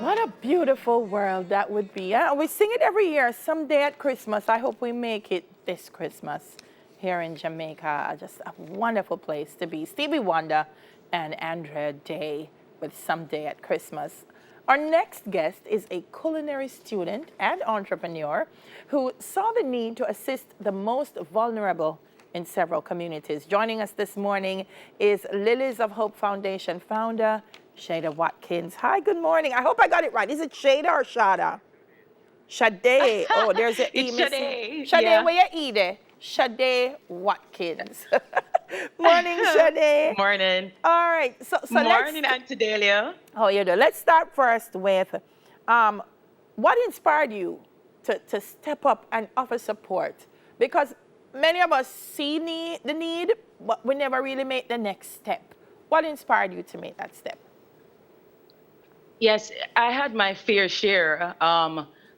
What a beautiful world that would be. Yeah, we sing it every year, someday at Christmas. I hope we make it this Christmas here in Jamaica. Just a wonderful place to be. Stevie Wonder and Andrea Day with Someday at Christmas. Our next guest is a culinary student and entrepreneur who saw the need to assist the most vulnerable in several communities. Joining us this morning is Lilies of Hope Foundation founder, Shada Watkins. Hi, good morning. I hope I got it right. Is it Shada or Shada? Shade. Oh, there's an E It's missing. Sade. Shade, Yeah. where you eat it? Shade Watkins. Morning, Shade. Morning. All right, so let's. Morning, Auntie Delia. Oh, you do. Let's start first with what inspired you to step up and offer support? Because many of us see the need, but we never really make the next step. What inspired you to make that step? Yes, I had my fair share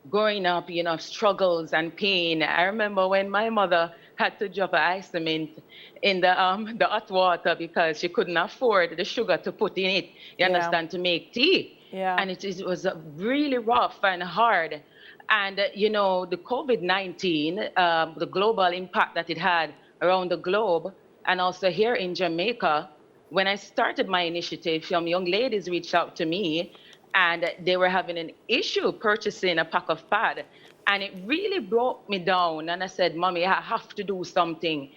growing up, struggles and pain. I remember when my mother had to drop ice cement in the hot water because she couldn't afford the sugar to put in it, you Yeah. understand, to make tea. Yeah. And it was really rough and hard. And, the COVID-19, the global impact that it had around the globe, and also here in Jamaica, when I started my initiative, some young ladies reached out to me and they were having an issue purchasing a pack of pad. And it really broke me down. And I said, Mommy, I have to do something,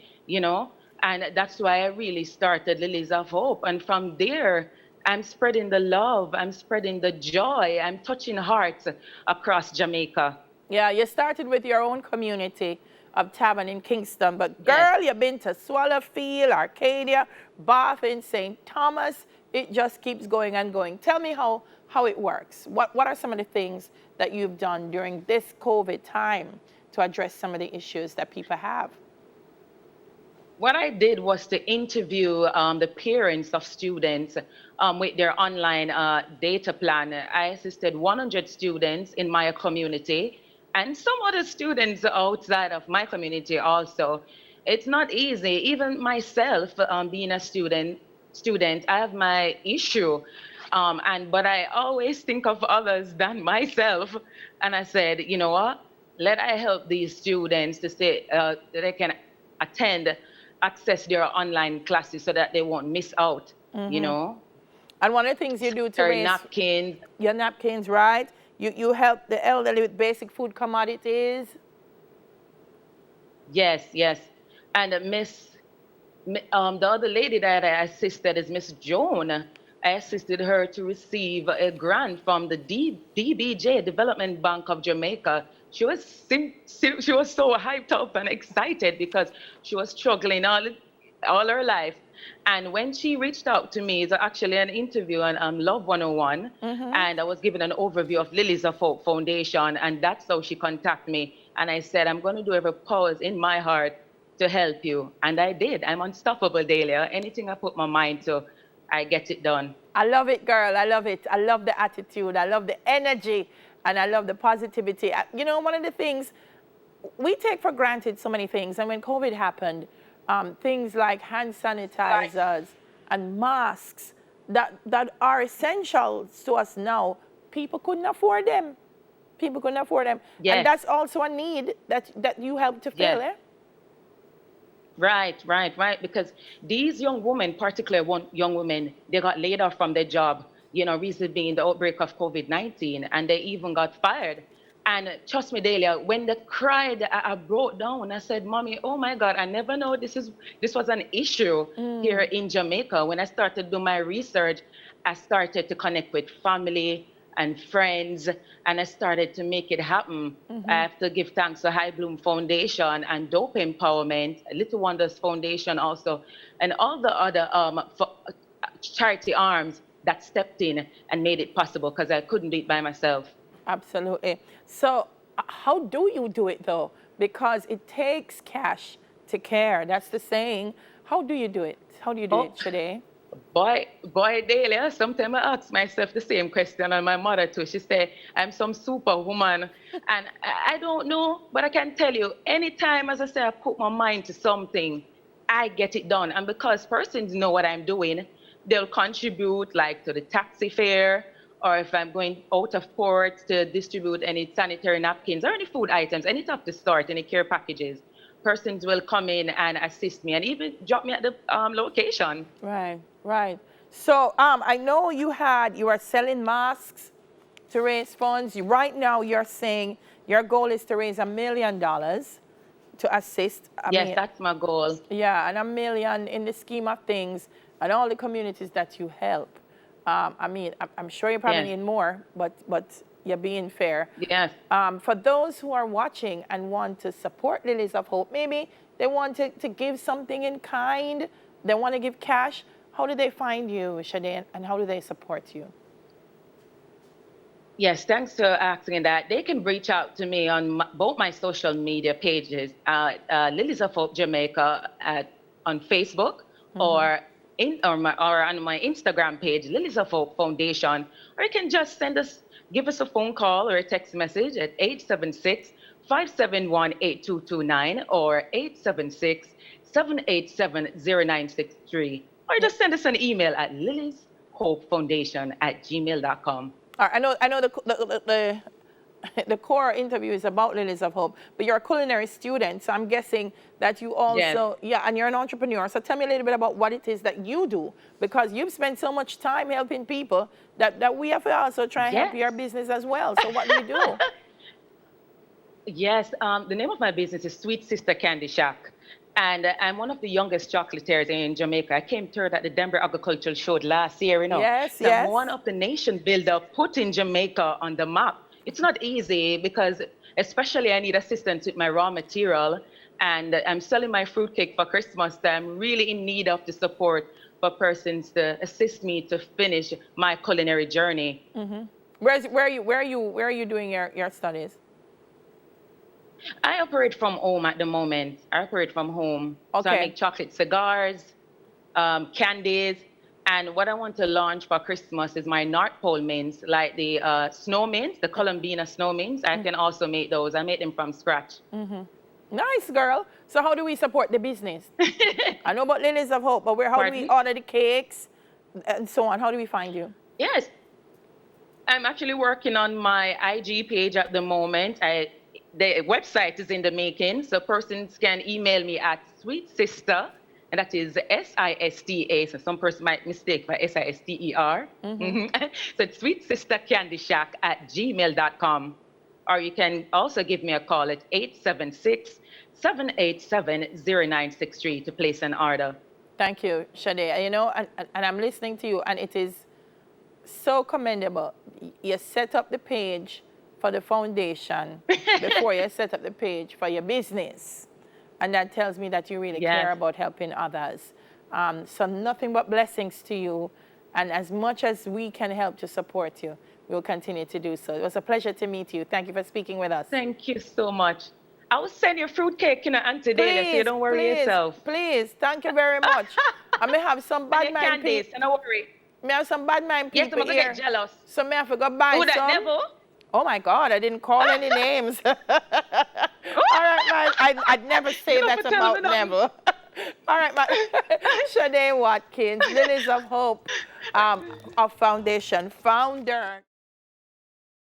And that's why I really started Lilies of Hope. And from there, I'm spreading the love, I'm spreading the joy, I'm touching hearts across Jamaica. Yeah, you started with your own community of Tavern in Kingston, but Yes. girl, you've been to Swallowfield, Arcadia, Bath, and St. Thomas. It just keeps going and going. Tell me how it works. What are some of the things that you've done during this COVID time to address some of the issues that people have? What I did was to interview the parents of students with their online data plan. I assisted 100 students in my community and some other students outside of my community also. It's not easy. Even myself, being a student, I have my issue. But I always think of others than myself. And I said, you know what? Let I help these students to say that they can attend, access their online classes so that they won't miss out, And one of the things you do to Their raise napkins. your napkins, right? You help the elderly with basic food commodities. Yes, yes. And the other lady that I assisted is Miss Joan. I assisted her to receive a grant from the DBJ, Development Bank of Jamaica. She was so hyped up and excited because she was struggling all her life. And when she reached out to me, it's actually an interview on Love 101, and I was given an overview of Lilies of Hope Foundation, and that's how she contacted me. And I said, I'm going to do every pause in my heart to help you. And I did. I'm unstoppable, Dahlia. Anything I put my mind to, I get it done. I love it, girl. I love it. I love the attitude. I love the energy. And I love the positivity. One of the things, we take for granted so many things. And when COVID happened, things like hand sanitizers and masks that are essentials to us now, people couldn't afford them. People couldn't afford them. Yes. And that's also a need that you help to fill, Yes. eh? Right. Because these young women, particularly one young women, they got laid off from their job, reason being the outbreak of COVID-19, and they even got fired. And trust me, Dahlia, when they cried, I broke down. I said, Mommy, oh my God, I never know this was an issue here in Jamaica. When I started to do my research, I started to connect with family and friends, and I started to make it happen. I have to give thanks to High Bloom Foundation and Dope Empowerment, Little Wonders Foundation also, and all the other charity arms that stepped in and made it possible because I couldn't do it by myself. Absolutely. So how do you do it though? Because it takes cash to care. That's the saying. How do you do it? How do you do it today? Boy, Dahlia, sometimes I ask myself the same question, and my mother too. She said, I'm some superwoman. And I don't know, but I can tell you, anytime, as I say, I put my mind to something, I get it done. And because persons know what I'm doing, they'll contribute like to the taxi fare or if I'm going out of port to distribute any sanitary napkins or any food items, any type to start, any care packages, persons will come in and assist me and even drop me at the location. Right, right. So I know you are selling masks to raise funds. Right now, you're saying your goal is to raise $1 million to assist. Yes, that's my goal. Yeah, and $1 million in the scheme of things and all the communities that you help. I'm sure you probably Yes. need more, but you're being fair. Yes. For those who are watching and want to support Lilies of Hope, maybe they want to give something in kind, they want to give cash. How do they find you, Shade, and how do they support you? Yes, thanks for asking that. They can reach out to me on both my social media pages, Lilies of Hope Jamaica on Facebook, or on my Instagram page, Lilies of Hope Foundation, or you can just give us a phone call or a text message at 876-571-8229 or 876-787-0963, or just send us an email at lilieshopefoundation@gmail.com. I know the core interview is about Lilies of Hope, but you're a culinary student, so I'm guessing that you also, and you're an entrepreneur. So tell me a little bit about what it is that you do, because you've spent so much time helping people that we have to also try and help your business as well. So what do you do? Yes, the name of my business is Sweet Sister Candy Shack. And I'm one of the youngest chocolatiers in Jamaica. I came third at the Denver Agricultural Show last year, Yes, So I'm one of the nation builder putting Jamaica on the map. It's not easy because especially I need assistance with my raw material, and I'm selling my fruitcake for Christmas. I'm really in need of the support for persons to assist me to finish my culinary journey. Mm-hmm. Where are you doing your studies? I operate from home at the moment. I operate from home. Okay. So I make chocolate cigars, candies, and what I want to launch for Christmas is my North Pole mints, like the snow mints, the Columbina snow mints. I can also make those. I make them from scratch. Mm-hmm. Nice, girl. So how do we support the business? I know about Lilies of Hope, but how do we order the cakes and so on? How do we find you? Yes. I'm actually working on my IG page at the moment. The website is in the making, so persons can email me at Sweet Sister, and that is SISTA. So some person might mistake by SISTER. So it's Sweet Sister Candy Shack at gmail.com. Or you can also give me a call at 876-787-0963 to place an order. Thank you, Shade. And I'm listening to you, and it is so commendable. You set up the page for the foundation before you set up the page for your business. And that tells me that you really care about helping others. So nothing but blessings to you. And as much as we can help to support you, we'll continue to do so. It was a pleasure to meet you. Thank you for speaking with us. Thank you so much. I will send you a fruitcake, Auntie Dana, so you don't worry yourself. Please, thank you very much. I may have some bad mind people. Don't worry. May have some bad mind people here. Yes, I'm get jealous. So may I forgot buy some? That never? Oh my God, I didn't call any names. All right, man. I'd never say that about Neville. All right, man. Shade Watkins, Lilies of Hope, of Foundation founder.